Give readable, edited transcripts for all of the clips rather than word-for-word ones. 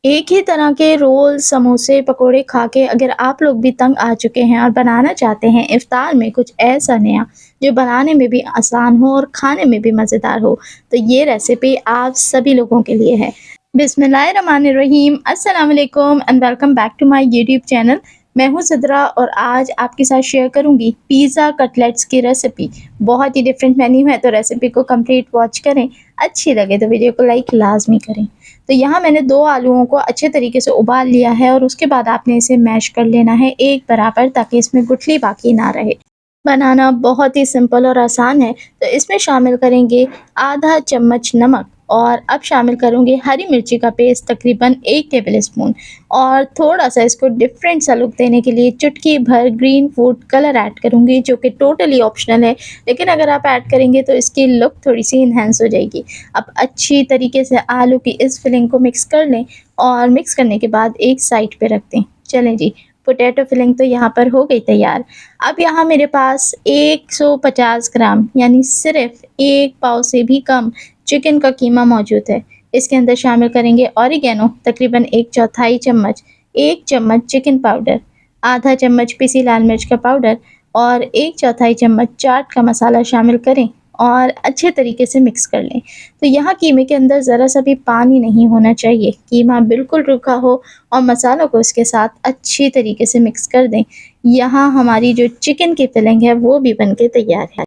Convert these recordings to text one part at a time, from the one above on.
एक ही तरह के रोल, समोसे, पकोड़े खा के अगर आप लोग भी तंग आ चुके हैं और बनाना चाहते हैं इफ्तार में कुछ ऐसा नया जो बनाने में भी आसान हो और खाने में भी मज़ेदार हो, तो ये रेसिपी आप सभी लोगों के लिए है। बिस्मिल्लाहिर्रहमानिर्रहीम, अस्सलाम वालेकुम and welcome back to my YouTube channel. मैं हूँ सिद्रा और आज आपके साथ शेयर करूँगी पिज़्ज़ा कटलेट्स की रेसिपी। बहुत ही डिफरेंट मेन्यू है, तो रेसिपी को कंप्लीट वॉच करें। अच्छी लगे तो वीडियो को लाइक लाजमी करें। तो यहाँ मैंने 2 आलूओं को अच्छे तरीके से उबाल लिया है और उसके बाद आपने इसे मैश कर लेना है एक बराबर, ताकि इसमें गुठली बाकी ना रहे। बनाना बहुत ही सिंपल और आसान है। तो इसमें शामिल करेंगे आधा चम्मच नमक और अब शामिल करूँगी हरी मिर्ची का पेस्ट तकरीबन 1 टेबल स्पून, और थोड़ा-सा इसको डिफरेंट सा लुक देने के लिए चुटकी भर ग्रीन फूड कलर ऐड करूँगी, जो कि टोटली ऑप्शनल है, लेकिन अगर आप ऐड करेंगे तो इसकी लुक थोड़ी-सी एनहांस हो जाएगी। अब अच्छी तरीके से आलू की इस फिलिंग को मिक्स कर लें और मिक्स करने के बाद एक साइड पे रख दें। चलें जी, पोटैटो फिलिंग तो यहाँ पर हो गई तैयार। अब यहाँ मेरे पास 150 ग्राम यानी सिर्फ 1 पाव से भी कम चिकन का कीमा मौजूद है। इसके अंदर शामिल करेंगे ऑरिगेनो तकरीबन 1 चौथाई चम्मच, 1 चम्मच चिकन पाउडर, आधा चम्मच पिसी लाल मिर्च का पाउडर और 1 चौथाई चम्मच चाट का मसाला शामिल करें और अच्छे तरीके से मिक्स कर लें। तो यहाँ कीमे के अंदर ज़रा सा भी पानी नहीं होना चाहिए, कीमा बिल्कुल रूखा हो और मसालों को इसके साथ अच्छी तरीके से मिक्स कर दें। यहाँ हमारी जो चिकन की फिलिंग है वो भी बनके तैयार है।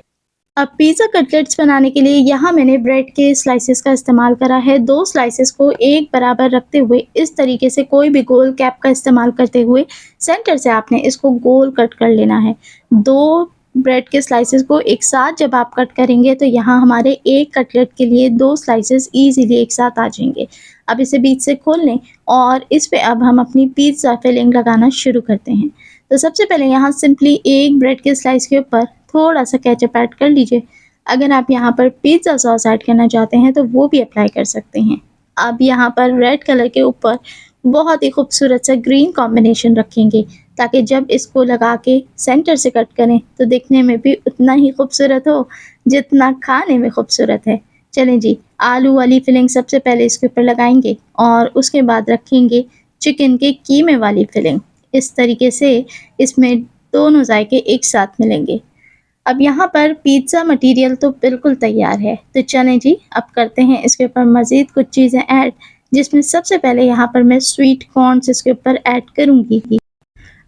अब पिज़्ज़ा कटलेट्स बनाने के लिए यहाँ मैंने ब्रेड के स्लाइसेस का इस्तेमाल करा है। 2 स्लाइसेस को एक बराबर रखते हुए इस तरीके से कोई भी गोल कैप का इस्तेमाल करते हुए सेंटर से आपने इसको गोल कट कर लेना है। 2 ब्रेड के स्लाइसेस को एक साथ जब आप कट करेंगे तो यहाँ हमारे एक कटलेट के लिए 2 स्लाइसेस ईज़िली एक साथ आ जाएँगे। अब इसे बीच से खोल लें और इस पे अब हम अपनी पिज़्ज़ा फिलिंग लगाना शुरू करते हैं। तो सबसे पहले यहाँ सिंपली एक ब्रेड के स्लाइस के ऊपर थोड़ा-सा केचअप ऐड कर लीजिए। अगर आप यहाँ पर पिज़्ज़ा सॉस ऐड करना चाहते हैं तो वो भी अप्लाई कर सकते हैं। अब यहाँ पर रेड कलर के ऊपर बहुत ही खूबसूरत सा ग्रीन कॉम्बिनेशन रखेंगे, ताकि जब इसको लगा के सेंटर से कट करें तो दिखने में भी उतना ही खूबसूरत हो जितना खाने में खूबसूरत है। चलें जी, आलू वाली फिलिंग सबसे पहले इसके ऊपर लगाएँगे और उसके बाद रखेंगे चिकन के कीमे वाली फिलिंग। इस तरीके से इसमें दोनों जायके एक साथ मिलेंगे। अब यहाँ पर पिज़्ज़ा मटीरियल तो बिल्कुल तैयार है, तो चलें जी अब करते हैं इसके ऊपर मज़ीद कुछ चीज़ें ऐड, जिसमें सबसे पहले यहाँ पर मैं स्वीट कॉर्न्स इसके ऊपर ऐड करूँगी।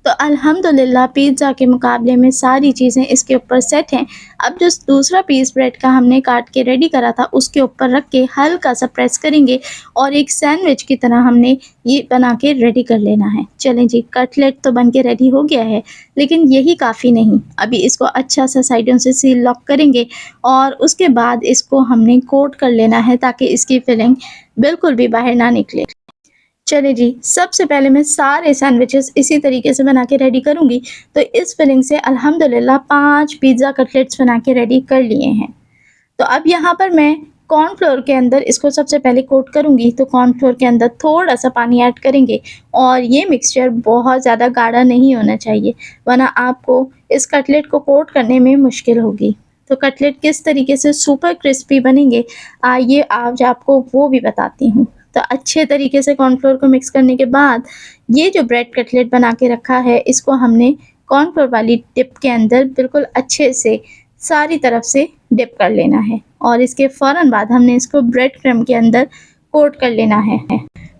तो अल्हम्दुलिल्लाह पिज़्ज़ा के मुकाबले में सारी चीज़ें इसके ऊपर सेट हैं। अब जो दूसरा पीस ब्रेड का हमने काट के रेडी करा था उसके ऊपर रख के हल्का सा प्रेस करेंगे और एक सैंडविच की तरह हमने ये बना के रेडी कर लेना है। चलें जी, कटलेट तो बन के रेडी हो गया है, लेकिन यही काफ़ी नहीं। अभी इसको अच्छा सा साइडों से सील लॉक करेंगे और उसके बाद इसको हमने कोट कर लेना है, ताकि इसकी फिलिंग बिल्कुल भी बाहर ना निकले। चलिए जी, सबसे पहले मैं सारे सैंडविचेस इसी तरीके से बना के रेडी करूँगी। तो इस फिलिंग से अल्हम्दुलिल्लाह 5 पिज़्ज़ा कटलेट्स बना के रेडी कर लिए हैं। तो अब यहाँ पर मैं कॉर्नफ्लोर के अंदर इसको सबसे पहले कोट करूँगी। तो कॉर्नफ्लोर के अंदर थोड़ा-सा पानी ऐड करेंगे और ये मिक्सचर बहुत ज़्यादा गाढ़ा नहीं होना चाहिए, वरना आपको इस कटलेट को कोट करने में मुश्किल होगी। तो कटलेट किस तरीके से सुपर क्रिस्पी बनेंगे, आइए आज आपको वो भी बताती हूँ। तो अच्छे तरीके से कॉर्नफ्लोर को मिक्स करने के बाद ये जो ब्रेड कटलेट बना के रखा है, इसको हमने कॉर्नफ्लोर वाली डिप के अंदर बिल्कुल अच्छे से सारी तरफ से डिप कर लेना है और इसके फ़ौरन बाद हमने इसको ब्रेड क्रम्ब के अंदर कोट कर लेना है।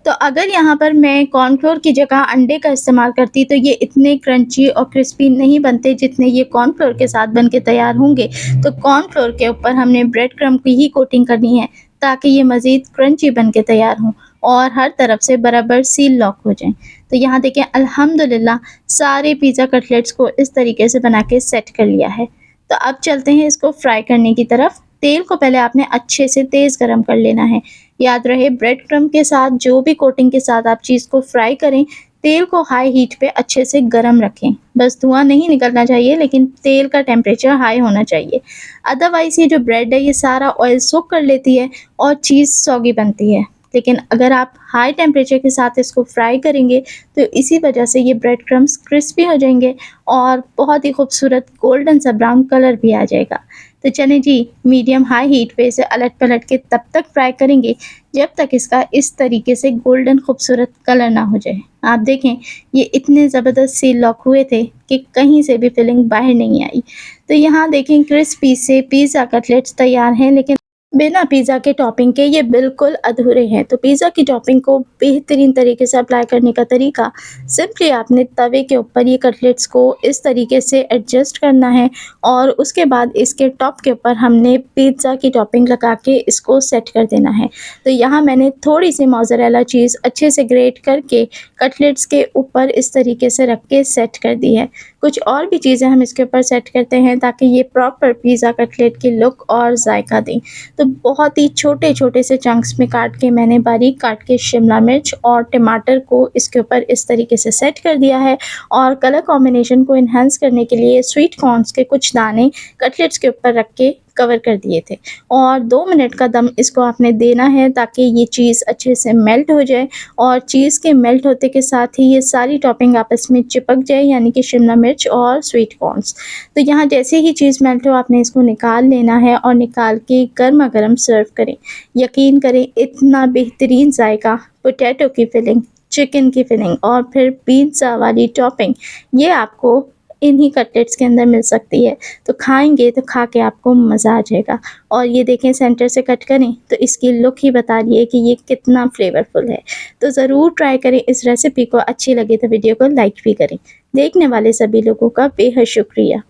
तो अगर यहाँ पर मैं कॉर्नफ्लोर की जगह अंडे का इस्तेमाल करती तो ये इतने क्रंची और क्रिस्पी नहीं बनते जितने ये कॉर्नफ्लोर के साथ बन के तैयार होंगे। तो कॉर्नफ्लोर के ऊपर हमने ब्रेड क्रम्ब की ही कोटिंग करनी है, ताकि ये मज़ीद क्रंची बन के तैयार हों और हर तरफ से बराबर सील लॉक हो जाएँ। तो यहाँ देखें, अल्हम्दुलिल्लाह सारे पिज़्ज़ा कटलेट्स को इस तरीके से बना के सेट कर लिया है। तो अब चलते हैं इसको फ्राई करने की तरफ। तेल को पहले आपने अच्छे से तेज़ गरम कर लेना है। याद रहे, ब्रेड क्रम्ब के साथ जो भी कोटिंग के साथ आप चीज़ को फ्राई करें, तेल को हाई हीट पे अच्छे से गरम रखें। बस धुआँ नहीं निकलना चाहिए, लेकिन तेल का टेम्परेचर हाई होना चाहिए। अदरवाइज़ ये जो ब्रेड है ये सारा ऑयल सोक कर लेती है और चीज़ सॉगी बनती है। लेकिन अगर आप हाई टेम्परेचर के साथ इसको फ्राई करेंगे तो इसी वजह से ये ब्रेड क्रम्ब्स क्रिस्पी हो जाएंगे और बहुत ही खूबसूरत गोल्डन सा ब्राउन कलर भी आ जाएगा। तो चलें जी, मीडियम हाई हीट पे इसे अलट-पलट के तब तक फ्राई करेंगे जब तक इसका इस तरीके से गोल्डन खूबसूरत कलर ना हो जाए। आप देखें, ये इतने ज़बरदस्त से लॉक हुए थे कि कहीं से भी फिलिंग बाहर नहीं आई। तो यहाँ देखें, क्रिस्पी से पिज़्ज़ा कटलेट्स तैयार हैं, लेकिन बिना पिज़्ज़ा के टॉपिंग के ये बिल्कुल अधूरे हैं। तो पिज़्ज़ा की टॉपिंग को बेहतरीन तरीके से अप्लाई करने का तरीका, सिंपली आपने तवे के ऊपर ये कटलेट्स को इस तरीके से एडजस्ट करना है और उसके बाद इसके टॉप के ऊपर हमने पिज़्ज़ा की टॉपिंग लगा के इसको सेट कर देना है। तो यहाँ मैंने थोड़ी-सी मोज़रेला चीज़ अच्छे से ग्रेट करके कटलेट्स के ऊपर इस तरीके से रख के सेट कर दी है। कुछ और भी चीज़ें हम इसके ऊपर सेट करते हैं ताकि ये प्रॉपर पिज़्ज़ा कटलेट की लुक और जायका दें। तो बहुत ही छोटे-छोटे से चंक्स में काट के मैंने बारीक काट के शिमला मिर्च और टमाटर को इसके ऊपर इस तरीके से सेट कर दिया है और कलर कॉम्बिनेशन को एनहांस करने के लिए स्वीट कॉर्न्स के कुछ दाने कटलेट्स के ऊपर रख के कवर कर दिए थे और 2 मिनट का दम इसको आपने देना है ताकि ये चीज़ अच्छे से मेल्ट हो जाए और चीज़ के मेल्ट होते के साथ ही ये सारी टॉपिंग आपस में चिपक जाए, यानी कि शिमला मिर्च और स्वीट कॉर्न्स। तो यहाँ जैसे ही चीज़ मेल्ट हो आपने इसको निकाल लेना है और निकाल के गरमा-गरम सर्व करें। यकीन करें, इतना बेहतरीन जायका, पोटैटो की फिलिंग, चिकन की फिलिंग और फिर पिज़्ज़ा वाली टॉपिंग, ये आपको इन्हीं कटलेट्स के अंदर मिल सकती है। तो खाएँगे तो खा के आपको मज़ा आ जाएगा। और ये देखें, सेंटर से कट करें तो इसकी लुक ही बता रही है कि ये कितना फ्लेवरफुल है। तो ज़रूर ट्राई करें इस रेसिपी को। अच्छी लगे तो वीडियो को लाइक भी करें। देखने वाले सभी लोगों का बेहद शुक्रिया।